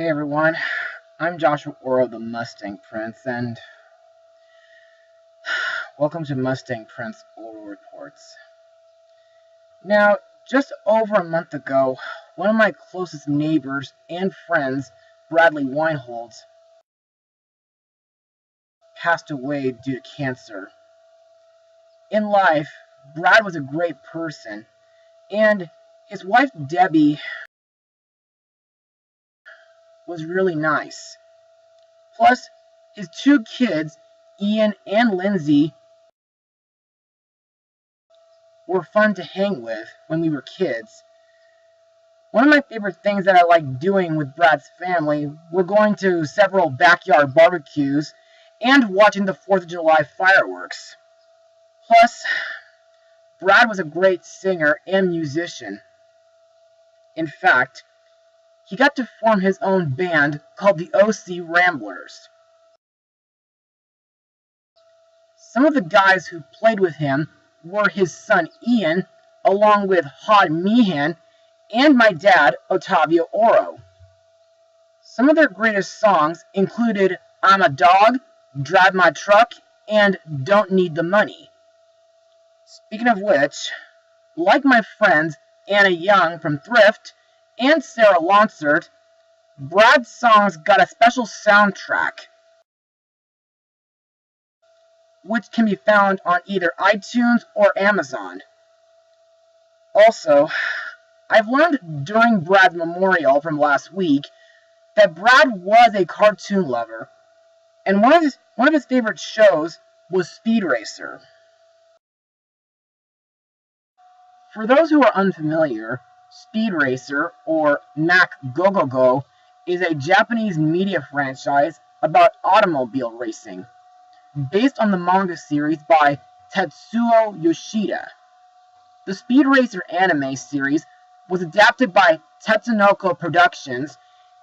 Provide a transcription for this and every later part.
Hey everyone, I'm Joshua Orro, the Mustang Prince, and welcome to Mustang Prince Orro Reports. Now, just over a month ago, one of my closest neighbors and friends, Bradley Weinholtz, passed away due to cancer. In life, Brad was a great person, and his wife Debbie was really nice. Plus, his two kids, Ian and Lindsay, were fun to hang with when we were kids. One of my favorite things that I liked doing with Brad's family were going to several backyard barbecues and watching the 4th of July fireworks. Plus, Brad was a great singer and musician. In fact, he got to form his own band called the OC Ramblers. Some of the guys who played with him were his son Ian, along with Hod Meehan, and my dad, Otavio Orro. Some of their greatest songs included I'm a Dog, Drive My Truck, and Don't Need the Money. Speaking of which, like my friends Anna Young from Thrift and Sarah Lonsert, Brad's songs got a special soundtrack, which can be found on either iTunes or Amazon. Also, I've learned during Brad's memorial from last week that Brad was a cartoon lover, and one of his favorite shows was Speed Racer. For those who are unfamiliar, Speed Racer, or Mac Go Go Go, is a Japanese media franchise about automobile racing, based on the manga series by Tetsuo Yoshida. The Speed Racer anime series was adapted by Tatsunoko Productions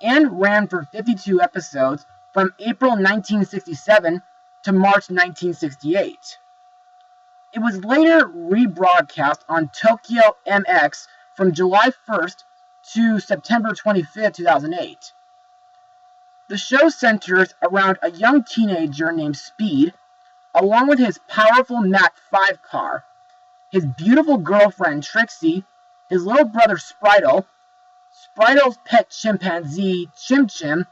and ran for 52 episodes from April 1967 to March 1968. It was later rebroadcast on Tokyo MX from July 1st to September 25th, 2008. The show centers around a young teenager named Speed, along with his powerful Mach 5 car, his beautiful girlfriend Trixie, his little brother Spritle, Sprite's pet chimpanzee Chim Chim,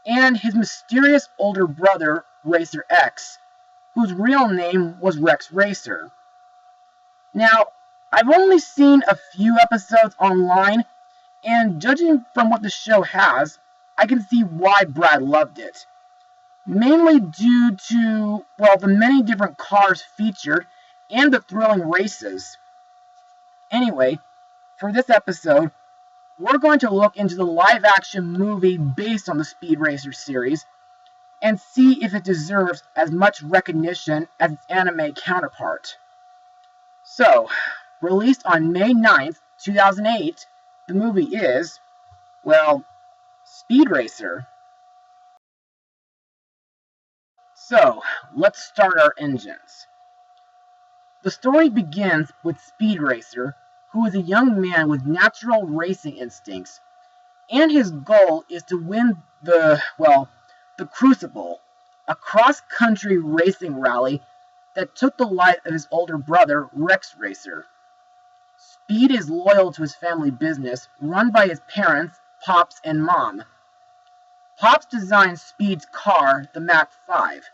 and his mysterious older brother Racer X, whose real name was Rex Racer. Now, I've only seen a few episodes online, and judging from what the show has, I can see why Brad loved it. Mainly due to, the many different cars featured and the thrilling races. Anyway, for this episode, we're going to look into the live-action movie based on the Speed Racer series and see if it deserves as much recognition as its anime counterpart. So, released on May 9th, 2008, the movie is, Speed Racer. So, let's start our engines. The story begins with Speed Racer, who is a young man with natural racing instincts, and his goal is to win the Crucible, a cross-country racing rally that took the life of his older brother, Rex Racer. Speed is loyal to his family business, run by his parents, Pops and Mom. Pops designed Speed's car, the Mach 5.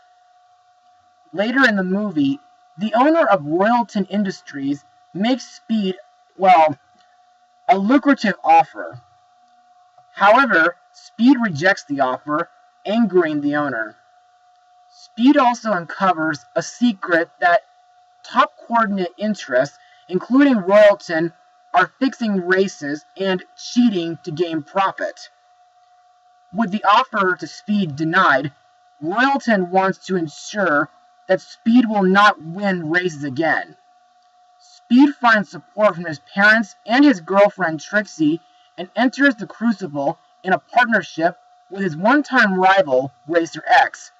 Later in the movie, the owner of Royalton Industries makes Speed, a lucrative offer. However, Speed rejects the offer, angering the owner. Speed also uncovers a secret that top coordinate interests, including Royalton, are fixing races and cheating to gain profit. With the offer to Speed denied, Royalton wants to ensure that Speed will not win races again. Speed finds support from his parents and his girlfriend Trixie and enters the Crucible in a partnership with his one-time rival, Racer X,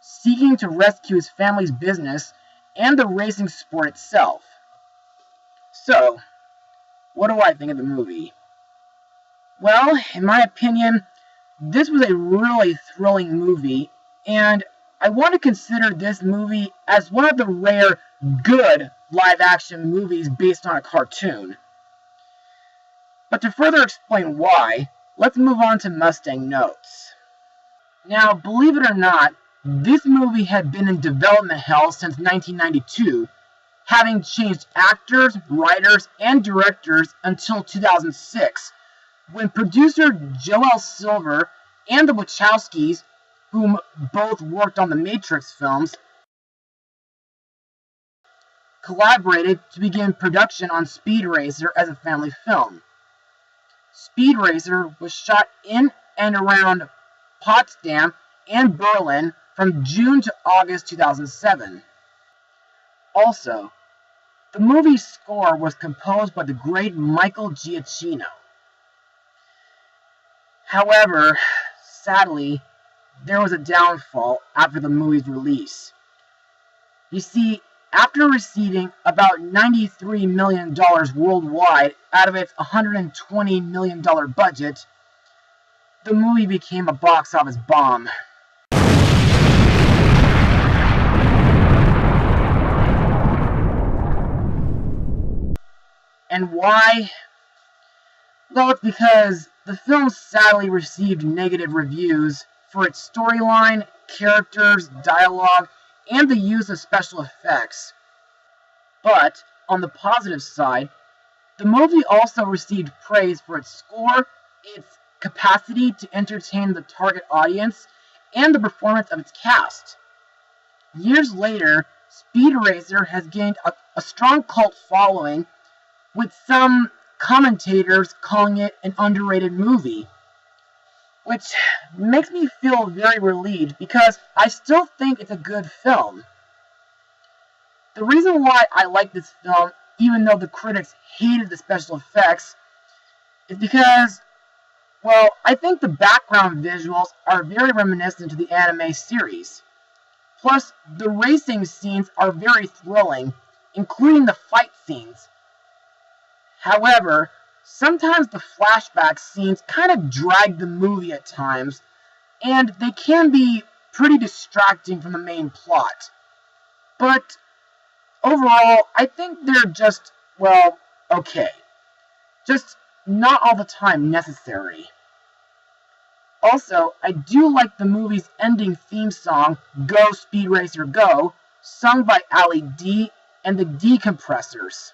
seeking to rescue his family's business and the racing sport itself. So, what do I think of the movie? Well, in my opinion, this was a really thrilling movie, and I want to consider this movie as one of the rare good live-action movies based on a cartoon. But to further explain why, let's move on to Mustang notes. Now, believe it or not, this movie had been in development hell since 1992, having changed actors, writers, and directors until 2006, when producer Joel Silver and the Wachowskis, whom both worked on the Matrix films, collaborated to begin production on Speed Racer as a family film. Speed Racer was shot in and around Potsdam and Berlin from June to August 2007. Also, the movie's score was composed by the great Michael Giacchino. However, sadly, there was a downfall after the movie's release. You see, after receiving about $93 million worldwide out of its $120 million budget, the movie became a box office bomb. And why? Well, it's because the film sadly received negative reviews for its storyline, characters, dialogue, and the use of special effects. But, on the positive side, the movie also received praise for its score, its capacity to entertain the target audience, and the performance of its cast. Years later, Speed Racer has gained a strong cult following, with some commentators calling it an underrated movie, which makes me feel very relieved because I still think it's a good film. The reason why I like this film, even though the critics hated the special effects, is because, well, I think the background visuals are very reminiscent to the anime series. Plus, the racing scenes are very thrilling, including the fight scenes. However, sometimes the flashback scenes kind of drag the movie at times, and they can be pretty distracting from the main plot. But overall, I think they're just, well, okay. Just not all the time necessary. Also, I do like the movie's ending theme song, Go Speed Racer Go, sung by Ali D and the Decompressors.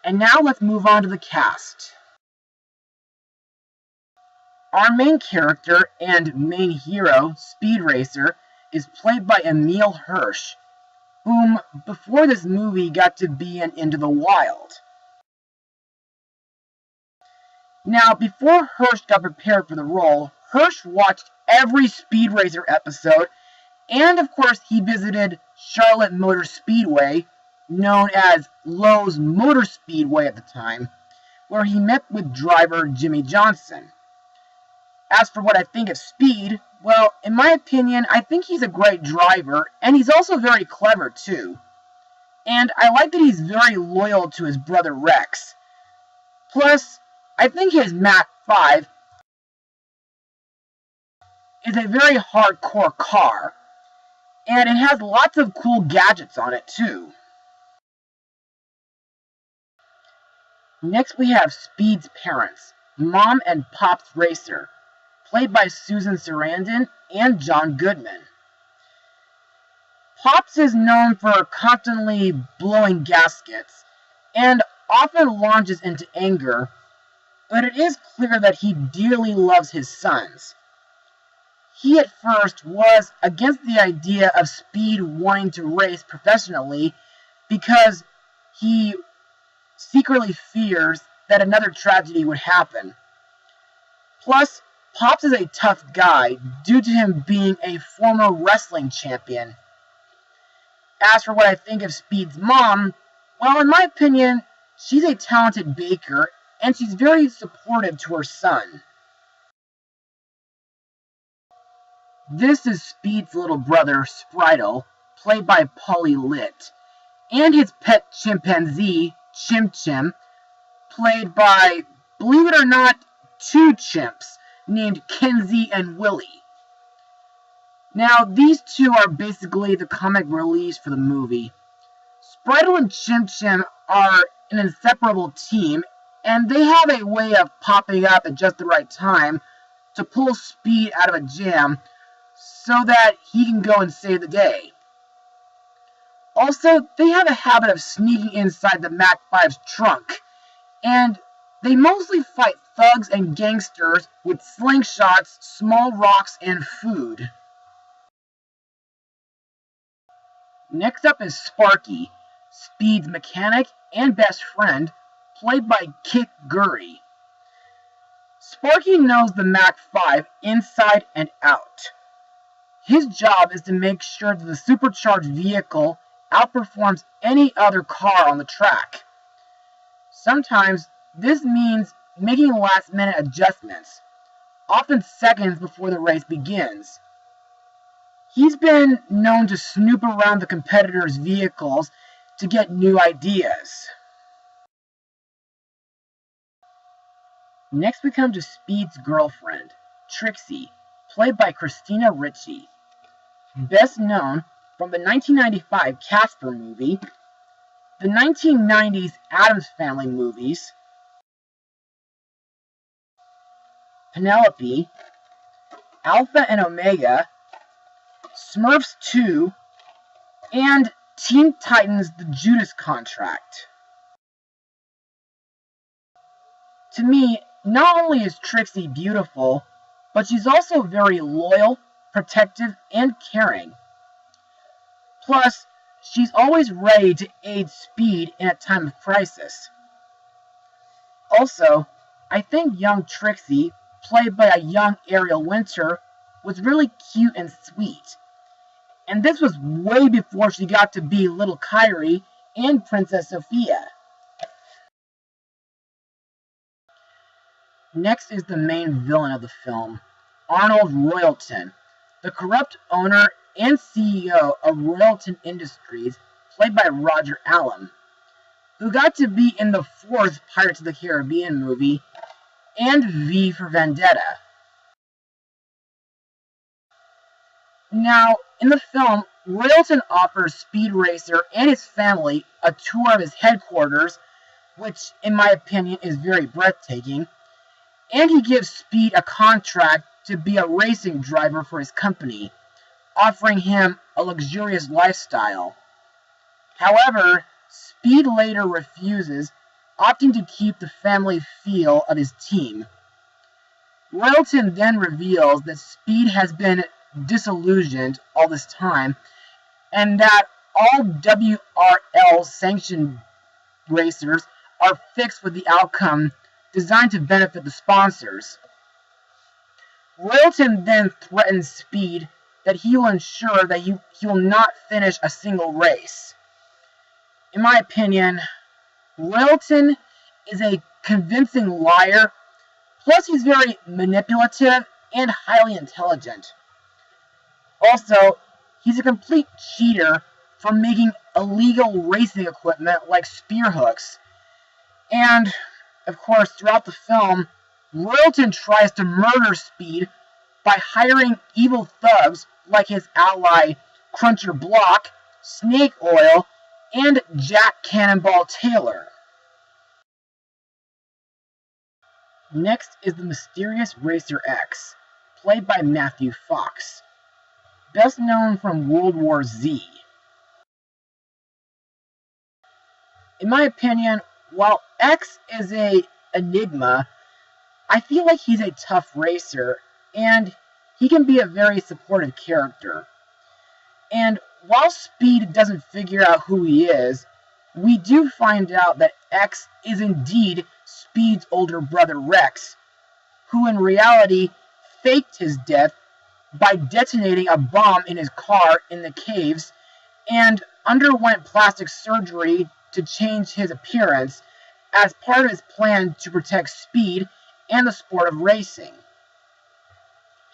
And now let's move on to the cast. Our main character and main hero, Speed Racer, is played by Emile Hirsch, whom before this movie got to be in Into the Wild. Now, before Hirsch got prepared for the role, Hirsch watched every Speed Racer episode, and of course he visited Charlotte Motor Speedway, known as Lowe's Motor Speedway at the time, where he met with driver Jimmy Johnson. As for what I think of Speed, well, in my opinion, I think he's a great driver, and he's also very clever too. And I like that he's very loyal to his brother Rex. Plus, I think his Mach 5 is a very hardcore car, and it has lots of cool gadgets on it too. Next we have Speed's parents, Mom and Pops Racer, played by Susan Sarandon and John Goodman. Pops is known for constantly blowing gaskets, and often launches into anger, but it is clear that he dearly loves his sons. He at first was against the idea of Speed wanting to race professionally because he secretly fears that another tragedy would happen. Plus, Pops is a tough guy due to him being a former wrestling champion. As for what I think of Speed's mom, well, in my opinion, she's a talented baker and she's very supportive to her son. This is Speed's little brother, Spritle, played by Polly Litt, and his pet chimpanzee, Chim Chim, played by, believe it or not, two chimps, named Kenzie and Willie. Now, these two are basically the comic reliefs for the movie. Spritle and Chim Chim are an inseparable team, and they have a way of popping up at just the right time to pull Speed out of a jam so that he can go and save the day. Also, they have a habit of sneaking inside the Mach 5's trunk, and they mostly fight thugs and gangsters with slingshots, small rocks, and food. Next up is Sparky, Speed's mechanic and best friend, played by Kit Gurry. Sparky knows the Mach 5 inside and out. His job is to make sure that the supercharged vehicle outperforms any other car on the track. Sometimes this means making last-minute adjustments, often seconds before the race begins. He's been known to snoop around the competitors' vehicles to get new ideas. Next we come to Speed's girlfriend, Trixie, played by Christina Ricci. Best known from the 1995 Casper movie, the 1990s Addams Family movies, Penelope, Alpha and Omega, Smurfs 2, and Teen Titans The Judas Contract. To me, not only is Trixie beautiful, but she's also very loyal, protective, and caring. Plus, she's always ready to aid Speed in a time of crisis. Also, I think young Trixie, played by a young Ariel Winter, was really cute and sweet. And this was way before she got to be Little Kyrie and Princess Sophia. Next is the main villain of the film, Arnold Royalton, the corrupt owner and CEO of Royalton Industries, played by Roger Allam, who got to be in the 4th Pirates of the Caribbean movie, and V for Vendetta. Now, in the film, Royalton offers Speed Racer and his family a tour of his headquarters, which, in my opinion, is very breathtaking, and he gives Speed a contract to be a racing driver for his company, offering him a luxurious lifestyle. However, Speed later refuses, opting to keep the family feel of his team. Royalton then reveals that Speed has been disillusioned all this time, and that all WRL-sanctioned racers are fixed with the outcome designed to benefit the sponsors. Royalton then threatens Speed that he will ensure that he will not finish a single race. In my opinion, Royalton is a convincing liar, plus he's very manipulative and highly intelligent. Also, he's a complete cheater for making illegal racing equipment like spear hooks. And, of course, throughout the film, Royalton tries to murder Speed by hiring evil thugs like his ally Cruncher Block, Snake Oil, and Jack Cannonball Taylor. Next is the mysterious Racer X, played by Matthew Fox, best known from World War Z. In my opinion, while X is an enigma, I feel like he's a tough racer, and he can be a very supportive character. And while Speed doesn't figure out who he is, we do find out that X is indeed Speed's older brother Rex, who in reality faked his death by detonating a bomb in his car in the caves and underwent plastic surgery to change his appearance as part of his plan to protect Speed and the sport of racing.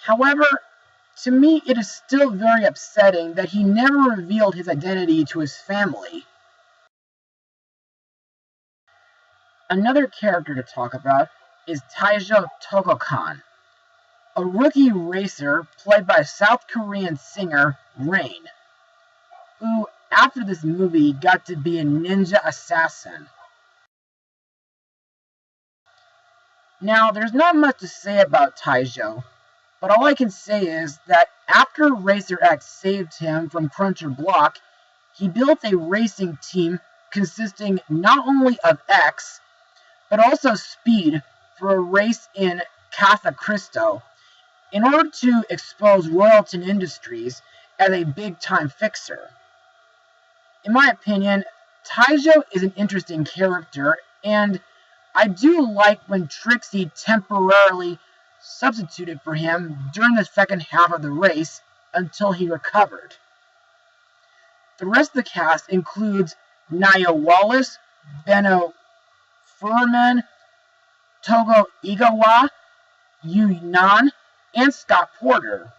However, to me it is still very upsetting that he never revealed his identity to his family. Another character to talk about is Taijo Togokan, a rookie racer played by South Korean singer Rain, who after this movie got to be a ninja assassin. Now, there's not much to say about Taizhou, but all I can say is that after Racer X saved him from Cruncher Block, he built a racing team consisting not only of X, but also Speed for a race in Casa Cristo, in order to expose Royalton Industries as a big-time fixer. In my opinion, Taizhou is an interesting character, and I do like when Trixie temporarily substituted for him during the second half of the race until he recovered. The rest of the cast includes Nia Wallace, Benno Furman, Togo Igawa, Yu Nan, and Scott Porter.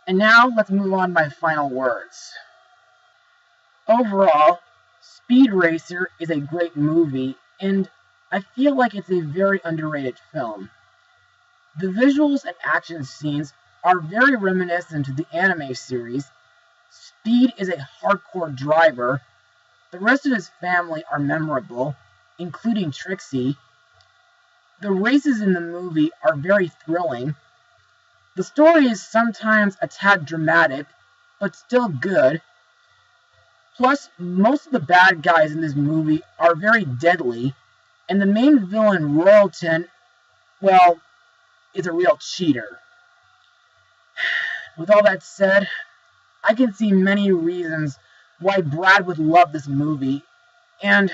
And now let's move on to my final words. Overall, Speed Racer is a great movie, and I feel like it's a very underrated film. The visuals and action scenes are very reminiscent to the anime series. Speed is a hardcore driver. The rest of his family are memorable, including Trixie. The races in the movie are very thrilling. The story is sometimes a tad dramatic, but still good. Plus, most of the bad guys in this movie are very deadly, and the main villain, Royalton, well, is a real cheater. With all that said, I can see many reasons why Brad would love this movie, and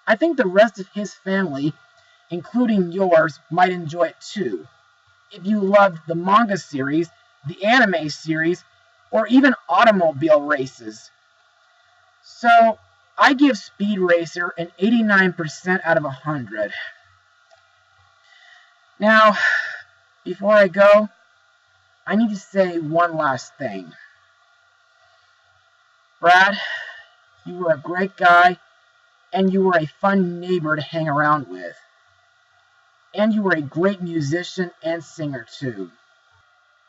I think the rest of his family, including yours, might enjoy it too. If you loved the manga series, the anime series, or even automobile races. So, I give Speed Racer an 89% out of 100. Now, before I go, I need to say one last thing. Brad, you were a great guy, and you were a fun neighbor to hang around with. And you were a great musician and singer too.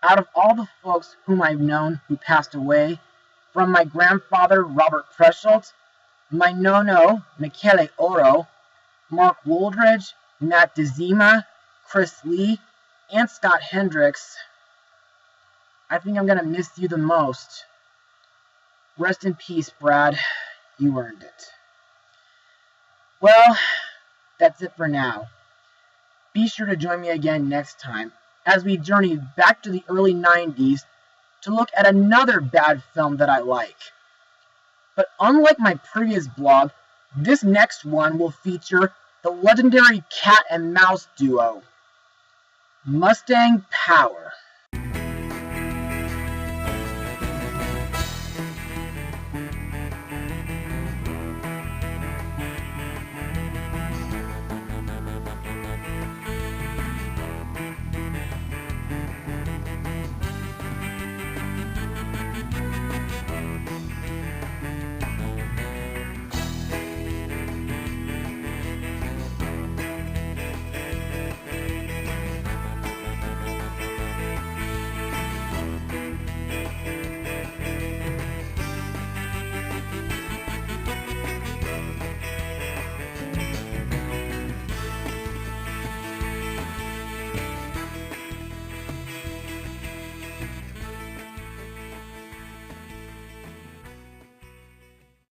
Out of all the folks whom I've known who passed away, from my grandfather Robert Preschelt, my nono Michele Orro, Mark Wooldridge, Matt DeZima, Chris Lee, and Scott Hendricks, I think I'm going to miss you the most. Rest in peace, Brad. You earned it. Well, that's it for now. Be sure to join me again next time as we journey back to the early 90s to look at another bad film that I like. But unlike my previous blog, this next one will feature the legendary cat and mouse duo, Mustang Power.